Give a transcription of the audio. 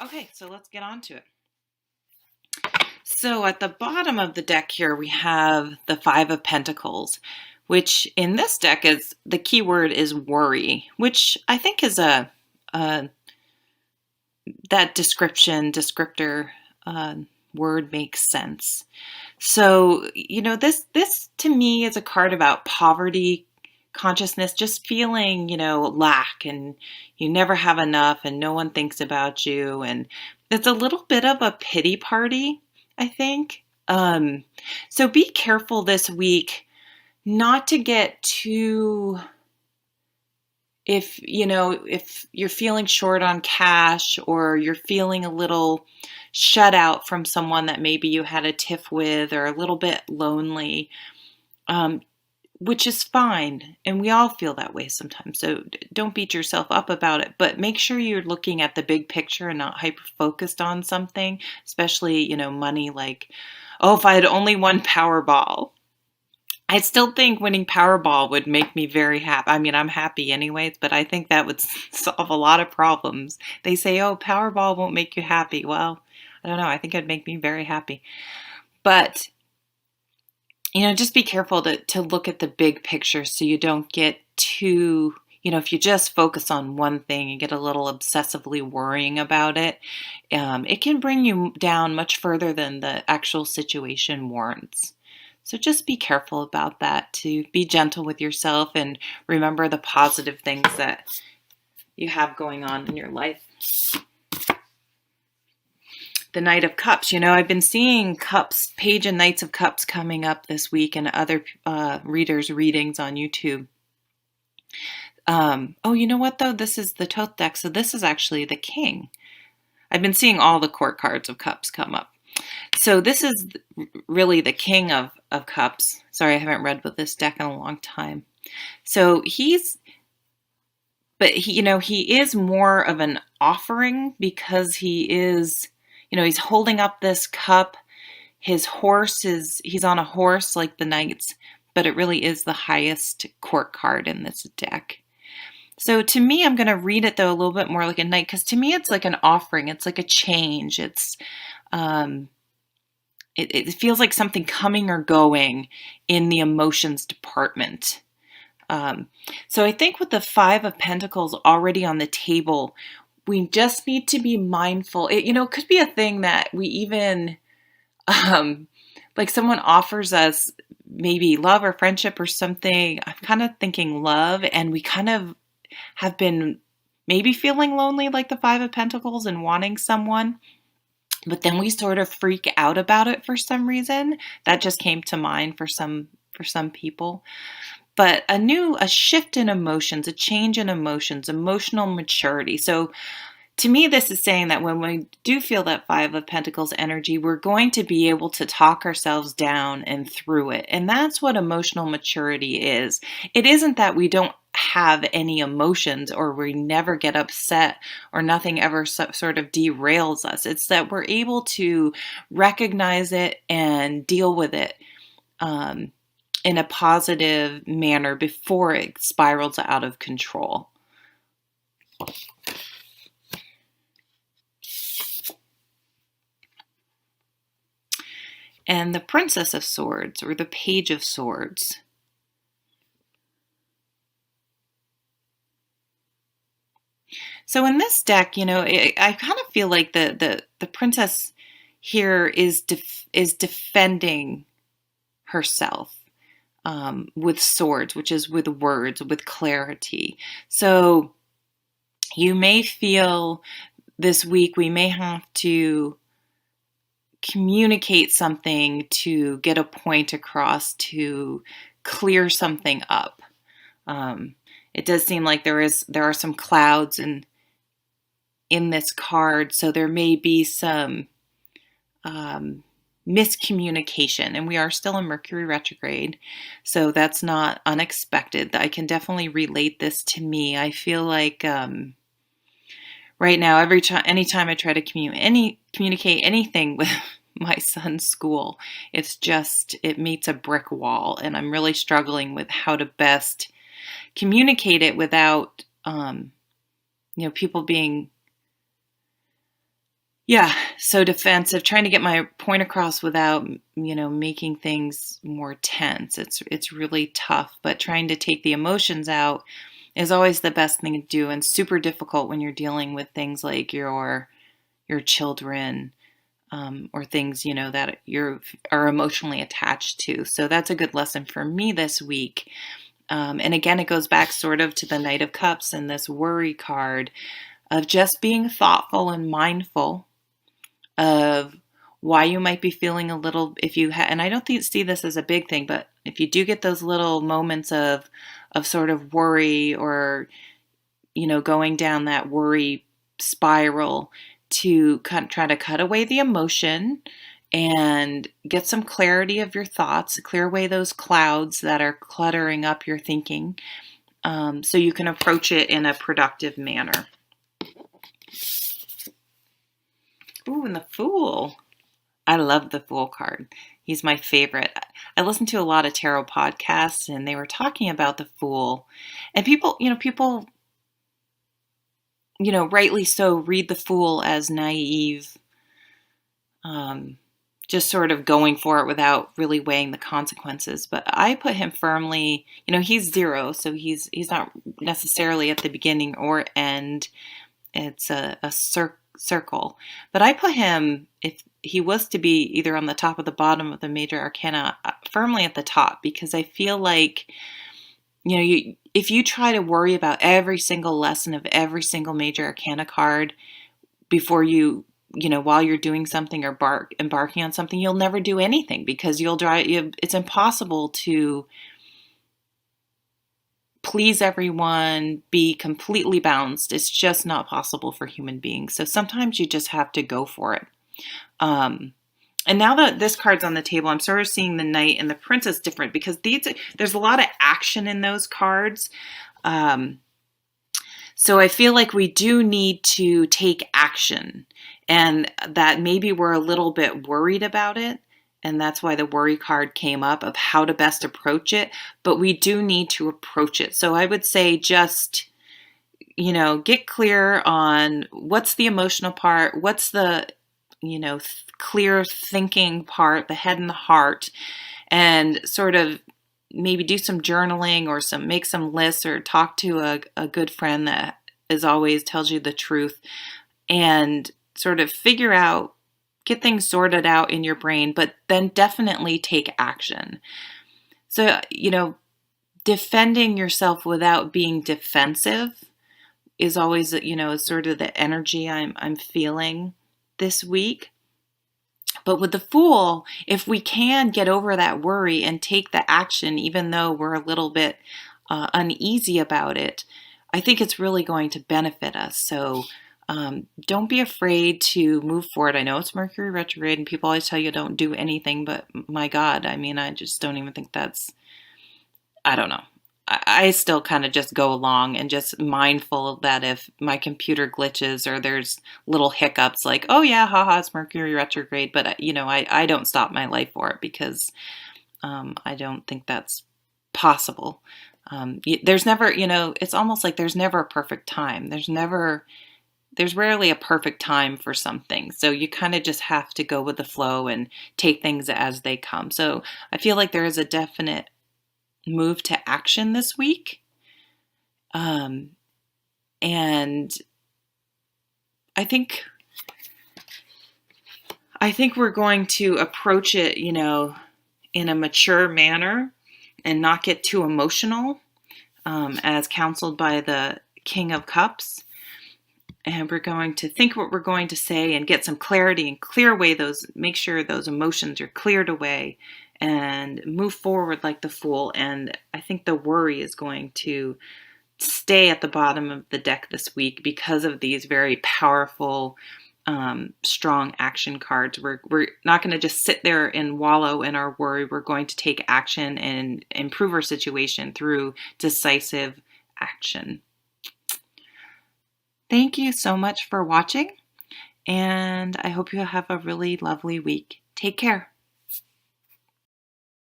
Okay, so let's get on to it. So at the bottom of the deck here, we have the Five of Pentacles, which in this deck is the key word is worry, which I think is a that descriptor word makes sense. So, this to me is a card about poverty consciousness, just feeling, lack and you never have enough and no one thinks about you. And it's a little bit of a pity party, I think. So be careful this week not to get too, if you're feeling short on cash or you're feeling a little shut out from someone that maybe you had a tiff with or a little bit lonely, um, which is fine. And we all feel that way sometimes. So don't beat yourself up about it, but make sure you're looking at the big picture and not hyper focused on something, especially, money like, oh, if I had only won Powerball. I still think winning Powerball would make me very happy. I mean, I'm happy anyways, but I think that would solve a lot of problems. They say, oh, Powerball won't make you happy. Well, I don't know. I think it'd make me very happy. But, just be careful to look at the big picture so you don't get too, if you just focus on one thing and get a little obsessively worrying about it, it can bring you down much further than the actual situation warrants. So just be careful about that, to be gentle with yourself and remember the positive things that you have going on in your life. The Knight of Cups. I've been seeing Cups, Page and Knights of Cups coming up this week and other readers' readings on YouTube. Oh, you know what though? This is the Thoth deck, so this is actually the King. I've been seeing all the court cards of Cups come up. So this is really the King of Cups. Sorry, I haven't read with this deck in a long time. So he is more of an offering because he is, he's holding up this cup. His horse he's on a horse like the knights, but it really is the highest court card in this deck. So to me, I'm going to read it though a little bit more like a knight, because to me it's like an offering. It's like a change. It's it feels like something coming or going in the emotions department. So I think with the Five of Pentacles already on the table, we just need to be mindful. It could be a thing that we even, like someone offers us maybe love or friendship or something. I'm kind of thinking love, and we kind of have been maybe feeling lonely like the Five of Pentacles and wanting someone. But then we sort of freak out about it for some reason. That just came to mind for some people. But a shift in emotions, a change in emotions, emotional maturity. So to me, this is saying that when we do feel that Five of Pentacles energy, we're going to be able to talk ourselves down and through it. And that's what emotional maturity is. It isn't that we don't have any emotions or we never get upset or nothing ever sort of derails us. It's that we're able to recognize it and deal with it in a positive manner before it spirals out of control. And the Princess of Swords, or the Page of Swords. So in this deck, I kind of feel like the princess here is defending herself with swords, which is with words, with clarity. So you may feel this week we may have to communicate something to get a point across, to clear something up. It does seem like there are some clouds in this card, so there may be some miscommunication, and we are still in Mercury retrograde, so that's not unexpected. I can definitely relate this to me. I feel like right now, anytime I try to communicate anything with my son's school, it meets a brick wall, and I'm really struggling with how to best communicate it without people being Yeah, so defensive, trying to get my point across without, making things more tense. It's really tough, but trying to take the emotions out is always the best thing to do, and super difficult when you're dealing with things like your children, or things that you are emotionally attached to. So that's a good lesson for me this week. And again, it goes back sort of to the Knight of Cups and this worry card of just being thoughtful and mindful of why you might be feeling a little, and I don't see this as a big thing, but if you do get those little moments of sort of worry, or going down that worry spiral, to try to cut away the emotion and get some clarity of your thoughts, clear away those clouds that are cluttering up your thinking, so you can approach it in a productive manner. Ooh, and the Fool. I love the Fool card. He's my favorite. I listen to a lot of tarot podcasts, and they were talking about the Fool. And people, rightly so, read the Fool as naive, just sort of going for it without really weighing the consequences. But I put him firmly, he's 0, so he's not necessarily at the beginning or end. It's a circle. But I put him, if he was to be either on the top or the bottom of the major arcana, firmly at the top, because I feel like, if you try to worry about every single lesson of every single major arcana card before while you're doing something or embarking on something, you'll never do anything, because it's impossible to please everyone, be completely balanced. It's just not possible for human beings. So sometimes you just have to go for it. And now that this card's on the table, I'm sort of seeing the Knight and the Princess different, because there's a lot of action in those cards. So I feel like we do need to take action, and that maybe we're a little bit worried about it. And that's why the worry card came up, of how to best approach it. But we do need to approach it. So I would say just, get clear on what's the emotional part, what's the, clear thinking part, the head and the heart, and sort of maybe do some journaling, or make some lists, or talk to a good friend that as always tells you the truth, and sort of get things sorted out in your brain, but then definitely take action. So, defending yourself without being defensive is always, sort of the energy I'm feeling this week. But with the Fool, if we can get over that worry and take the action, even though we're a little bit uneasy about it, I think it's really going to benefit us. So don't be afraid to move forward. I know it's Mercury retrograde, and people always tell you don't do anything, but my God, I just don't even think I don't know. I still kind of just go along, and just mindful that if my computer glitches or there's little hiccups, like, oh yeah, haha, it's Mercury retrograde, but I don't stop my life for it, because I don't think that's possible. There's never, it's almost like there's never a perfect time. There's rarely a perfect time for something. So you kind of just have to go with the flow and take things as they come. So I feel like there is a definite move to action this week. And I think we're going to approach it, in a mature manner, and not get too emotional, as counseled by the King of Cups. And we're going to think what we're going to say, and get some clarity, and make sure those emotions are cleared away, and move forward like the Fool. And I think the worry is going to stay at the bottom of the deck this week, because of these very powerful, strong action cards. We're not going to just sit there and wallow in our worry. We're going to take action and improve our situation through decisive action. Thank you so much for watching, and I hope you have a really lovely week. Take care.